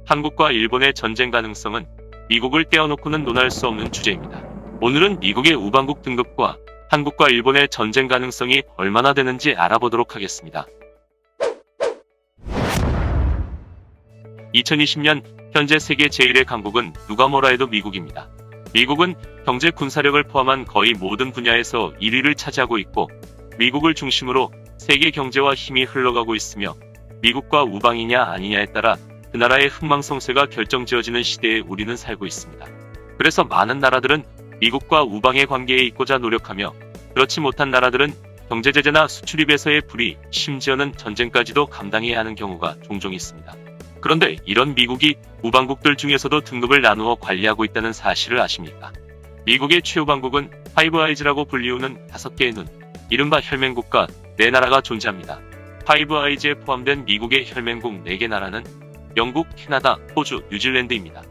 한국과 일본의 전쟁 가능성은 미국을 떼어놓고는 논할 수 없는 주제입니다. 오늘은 미국의 우방국 등급과 한국과 일본의 전쟁 가능성이 얼마나 되는지 알아보도록 하겠습니다. 2020년 현재 세계 제1의 강국은 누가 뭐라 해도 미국입니다. 미국은 경제 군사력을 포함한 거의 모든 분야에서 1위를 차지하고 있고 미국을 중심으로 세계 경제와 힘이 흘러가고 있으며 미국과 우방이냐 아니냐에 따라 그 나라의 흥망성쇠가 결정지어지는 시대에 우리는 살고 있습니다. 그래서 많은 나라들은 미국과 우방의 관계에 있고자 노력하며 그렇지 못한 나라들은 경제제재나 수출입에서의 불이익, 심지어는 전쟁까지도 감당해야 하는 경우가 종종 있습니다. 그런데 이런 미국이 우방국들 중에서도 등급을 나누어 관리하고 있다는 사실을 아십니까? 미국의 최우방국은 파이브 아이즈라고 불리우는 5개의 눈, 이른바 혈맹국가 4나라가 존재합니다. 파이브 아이즈에 포함된 미국의 혈맹국 4개 나라는 영국, 캐나다, 호주, 뉴질랜드입니다.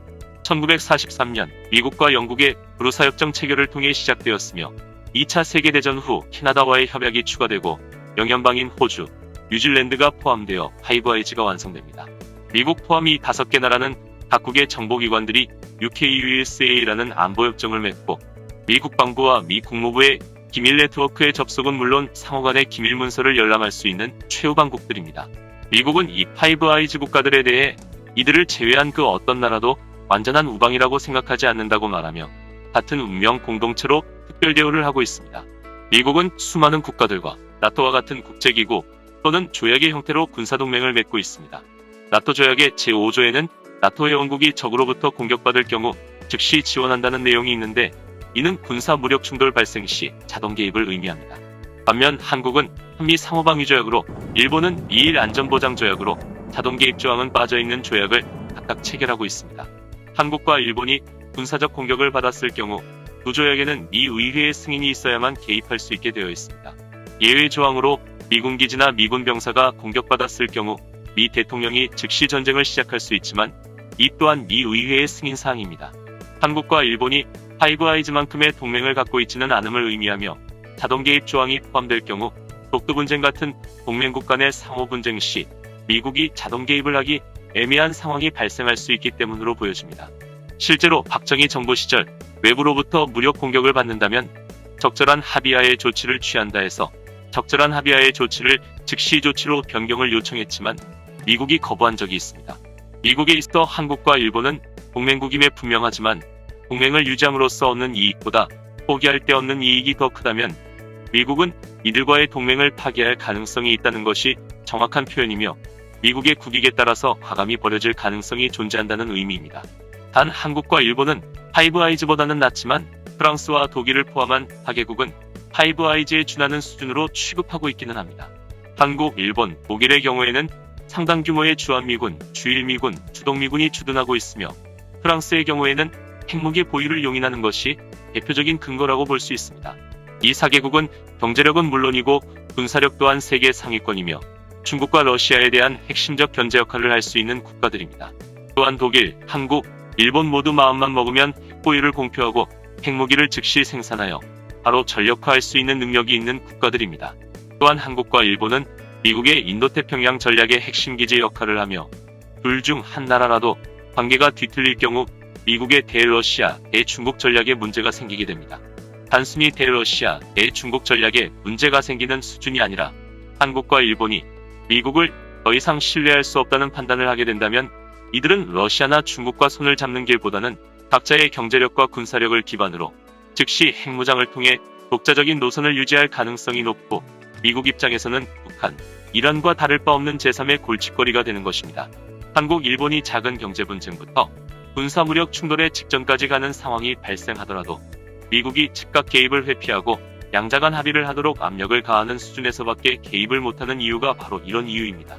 1943년 미국과 영국의 불우사협정 체결을 통해 시작되었으며 2차 세계대전 후 캐나다와의 협약이 추가되고 영연방인 호주, 뉴질랜드가 포함되어 파이브 아이즈가 완성됩니다. 미국 포함 이 5개 나라는 각국의 정보기관들이 UKUSA라는 안보협정을 맺고 미 국방부와 미 국무부의 기밀 네트워크에 접속은 물론 상호 간의 기밀 문서를 열람할 수 있는 최우방국들입니다. 미국은 이 파이브 아이즈 국가들에 대해 이들을 제외한 그 어떤 나라도 완전한 우방이라고 생각하지 않는다고 말하며 같은 운명 공동체로 특별 대우를 하고 있습니다. 미국은 수많은 국가들과 나토와 같은 국제기구 또는 조약의 형태로 군사동맹을 맺고 있습니다. 나토 조약의 제5조에는 나토 회원국이 적으로부터 공격받을 경우 즉시 지원한다는 내용이 있는데 이는 군사 무력 충돌 발생 시 자동 개입을 의미합니다. 반면 한국은 한미 상호방위조약으로 일본은 미일 안전보장조약으로 자동 개입 조항은 빠져있는 조약을 각각 체결하고 있습니다. 한국과 일본이 군사적 공격을 받았을 경우 두 조약에는 미 의회의 승인이 있어야만 개입할 수 있게 되어 있습니다. 예외 조항으로 미군 기지나 미군 병사가 공격받았을 경우 미 대통령이 즉시 전쟁을 시작할 수 있지만 이 또한 미 의회의 승인 사항입니다. 한국과 일본이 파이브 아이즈만큼의 동맹을 갖고 있지는 않음을 의미하며 자동 개입 조항이 포함될 경우 독도 분쟁 같은 동맹국 간의 상호 분쟁 시 미국이 자동 개입을 하기 애매한 상황이 발생할 수 있기 때문으로 보여집니다. 실제로 박정희 정부 시절 외부로부터 무력 공격을 받는다면 적절한 합의하에 조치를 취한다 해서 적절한 합의하의 조치를 즉시 조치로 변경을 요청했지만 미국이 거부한 적이 있습니다. 미국에 있어 한국과 일본은 동맹국임에 분명하지만 동맹을 유지함으로써 얻는 이익보다 포기할 데 얻는 이익이 더 크다면 미국은 이들과의 동맹을 파기할 가능성이 있다는 것이 정확한 표현이며 미국의 국익에 따라서 과감히 버려질 가능성이 존재한다는 의미입니다. 단 한국과 일본은 파이브 아이즈보다는 낫지만 프랑스와 독일을 포함한 파개국은 파이브 아이즈에 준하는 수준으로 취급하고 있기는 합니다. 한국, 일본, 독일의 경우에는 상당 규모의 주한미군, 주일미군, 주동미군이 주둔하고 있으며 프랑스의 경우에는 핵무기 보유를 용인하는 것이 대표적인 근거라고 볼 수 있습니다. 이 4개국은 경제력은 물론이고 군사력 또한 세계 상위권이며 중국과 러시아에 대한 핵심적 견제 역할을 할 수 있는 국가들입니다. 또한 독일, 한국, 일본 모두 마음만 먹으면 핵 보유를 공표하고 핵무기를 즉시 생산하여 바로 전력화할 수 있는 능력이 있는 국가들입니다. 또한 한국과 일본은 미국의 인도태평양 전략의 핵심 기지 역할을 하며 둘 중 한 나라라도 관계가 뒤틀릴 경우 미국의 대러시아, 대중국 전략에 문제가 생기게 됩니다. 단순히 대러시아, 대중국 전략에 문제가 생기는 수준이 아니라 한국과 일본이 미국을 더 이상 신뢰할 수 없다는 판단을 하게 된다면 이들은 러시아나 중국과 손을 잡는 길보다는 각자의 경제력과 군사력을 기반으로 즉시 핵무장을 통해 독자적인 노선을 유지할 가능성이 높고 미국 입장에서는 북한, 이란과 다를 바 없는 제3의 골칫거리가 되는 것입니다. 한국, 일본이 작은 경제 분쟁부터 군사무력 충돌의 직전까지 가는 상황이 발생하더라도 미국이 즉각 개입을 회피하고 양자간 합의를 하도록 압력을 가하는 수준에서밖에 개입을 못하는 이유가 바로 이런 이유입니다.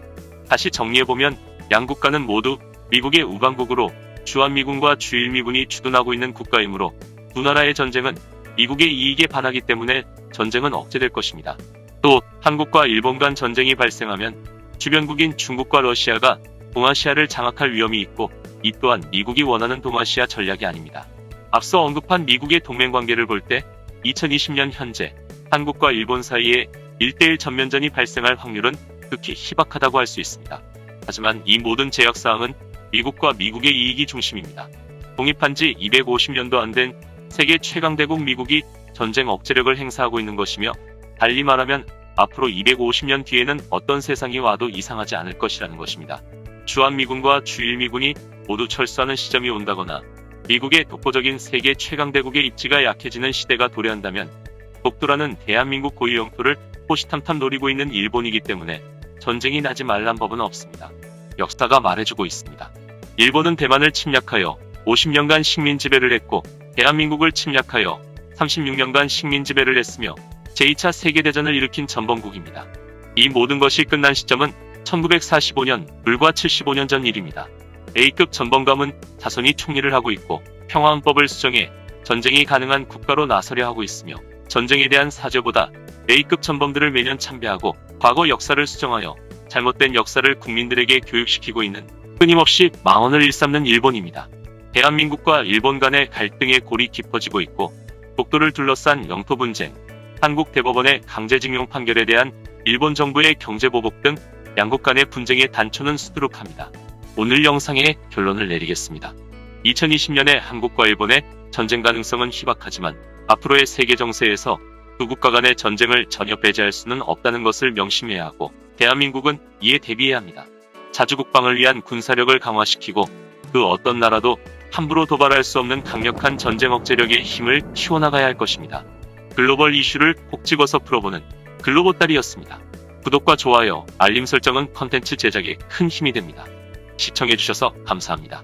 다시 정리해보면 양국가는 모두 미국의 우방국으로 주한미군과 주일미군이 주둔하고 있는 국가이므로 두 나라의 전쟁은 미국의 이익에 반하기 때문에 전쟁은 억제될 것입니다. 또 한국과 일본 간 전쟁이 발생하면 주변국인 중국과 러시아가 동아시아를 장악할 위험이 있고 이 또한 미국이 원하는 동아시아 전략이 아닙니다. 앞서 언급한 미국의 동맹관계를 볼 때 2020년 현재 한국과 일본 사이에 1대1 전면전이 발생할 확률은 극히 희박하다고 할 수 있습니다. 하지만 이 모든 제약사항은 미국과 미국의 이익이 중심입니다. 독립한 지 250년도 안 된 세계 최강대국 미국이 전쟁 억제력을 행사하고 있는 것이며, 달리 말하면 앞으로 250년 뒤에는 어떤 세상이 와도 이상하지 않을 것이라는 것입니다. 주한미군과 주일미군이 모두 철수하는 시점이 온다거나 미국의 독보적인 세계 최강대국의 입지가 약해지는 시대가 도래한다면, 독도라는 대한민국 고유 영토를 호시탐탐 노리고 있는 일본이기 때문에 전쟁이 나지 말란 법은 없습니다. 역사가 말해주고 있습니다. 일본은 대만을 침략하여 50년간 식민 지배를 했고, 대한민국을 침략하여 36년간 식민 지배를 했으며 제2차 세계대전을 일으킨 전범국입니다. 이 모든 것이 끝난 시점은 1945년, 불과 75년 전 일입니다. A급 전범감은 자선이 총리를 하고 있고, 평화헌법을 수정해 전쟁이 가능한 국가로 나서려 하고 있으며, 전쟁에 대한 사죄보다 A급 전범들을 매년 참배하고 과거 역사를 수정하여 잘못된 역사를 국민들에게 교육시키고 있는, 끊임없이 망언을 일삼는 일본입니다. 대한민국과 일본 간의 갈등의 골이 깊어지고 있고, 독도를 둘러싼 영토 분쟁, 한국 대법원의 강제징용 판결에 대한 일본 정부의 경제보복 등 양국 간의 분쟁의 단초는 수두룩합니다. 오늘 영상에 결론을 내리겠습니다. 2020년에 한국과 일본의 전쟁 가능성은 희박하지만, 앞으로의 세계 정세에서 두 국가 간의 전쟁을 전혀 배제할 수는 없다는 것을 명심해야 하고, 대한민국은 이에 대비해야 합니다. 자주국방을 위한 군사력을 강화시키고, 그 어떤 나라도 함부로 도발할 수 없는 강력한 전쟁 억제력의 힘을 키워나가야 할 것입니다. 글로벌 이슈를 콕 집어서 풀어보는 글로보딸이었습니다. 구독과 좋아요, 알림 설정은 컨텐츠 제작에 큰 힘이 됩니다. 시청해주셔서 감사합니다.